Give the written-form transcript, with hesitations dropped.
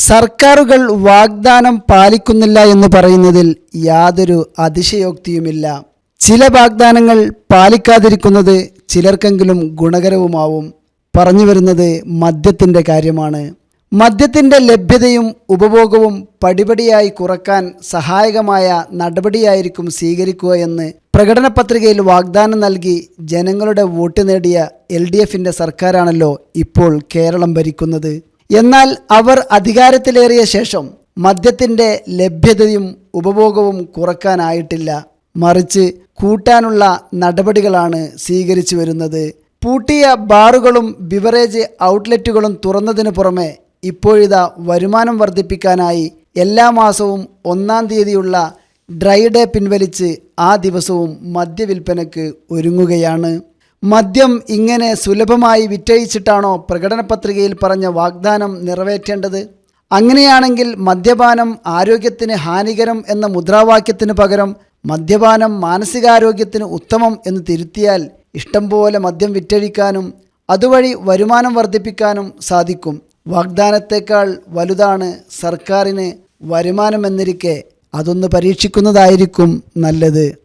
സർക്കാരുകൾ വാഗ്ദാനം പാലിക്കുന്നില്ല എന്ന് പറയുന്നതിൽ യാതൊരു അതിശയോക്തിയുമില്ല. ചില വാഗ്ദാനങ്ങൾ പാലിക്കാതിരിക്കുന്നത് ചിലർക്കെങ്കിലും ഗുണകരവുമാവും. പറഞ്ഞു വരുന്നത് മദ്യത്തിൻ്റെ കാര്യമാണ്. മദ്യത്തിൻ്റെ ലഭ്യതയും ഉപഭോഗവും പടിപടിയായി കുറക്കാൻ സഹായകമായ നടപടിയായിരിക്കും സ്വീകരിക്കുക എന്ന് പ്രകടന പത്രികയിൽ വാഗ്ദാനം നൽകി ജനങ്ങളുടെ വോട്ട് നേടിയ LDFിൻ്റെ സർക്കാരാണല്ലോ ഇപ്പോൾ കേരളം ഭരിക്കുന്നത്. എന്നാൽ അവർ അധികാരത്തിലേറിയ ശേഷം മദ്യത്തിൻ്റെ ലഭ്യതയും ഉപഭോഗവും കുറക്കാനായിട്ടില്ല. മറിച്ച് കൂട്ടാനുള്ള നടപടികളാണ് സ്വീകരിച്ചു വരുന്നത്. പൂട്ടിയ ബാറുകളും ബിവറേജ് ഔട്ട്ലെറ്റുകളും തുറന്നതിന് പുറമെ ഇപ്പോഴിതാ വരുമാനം വർദ്ധിപ്പിക്കാനായി എല്ലാ മാസവും 1-ാം തീയതിയുള്ള ഡ്രൈ ഡേ പിൻവലിച്ച് ആ ദിവസവും മദ്യവിൽപ്പനയ്ക്ക് ഒരുങ്ങുകയാണ്. മദ്യം ഇങ്ങനെ സുലഭമായി വിറ്റഴിച്ചിട്ടാണോ പ്രകടന പത്രികയിൽ പറഞ്ഞ വാഗ്ദാനം നിറവേറ്റേണ്ടത്? അങ്ങനെയാണെങ്കിൽ മദ്യപാനം ആരോഗ്യത്തിന് ഹാനികരം എന്ന മുദ്രാവാക്യത്തിന് പകരം മദ്യപാനം മാനസികാരോഗ്യത്തിന് ഉത്തമം എന്ന് തിരുത്തിയാൽ ഇഷ്ടംപോലെ മദ്യം വിറ്റഴിക്കാനും അതുവഴി വരുമാനം വർദ്ധിപ്പിക്കാനും സാധിക്കും. വാഗ്ദാനത്തേക്കാൾ വലുതാണ് സർക്കാരിന് വരുമാനമെന്നിരിക്കെ അതൊന്ന് പരീക്ഷിക്കുന്നതായിരിക്കും നല്ലത്.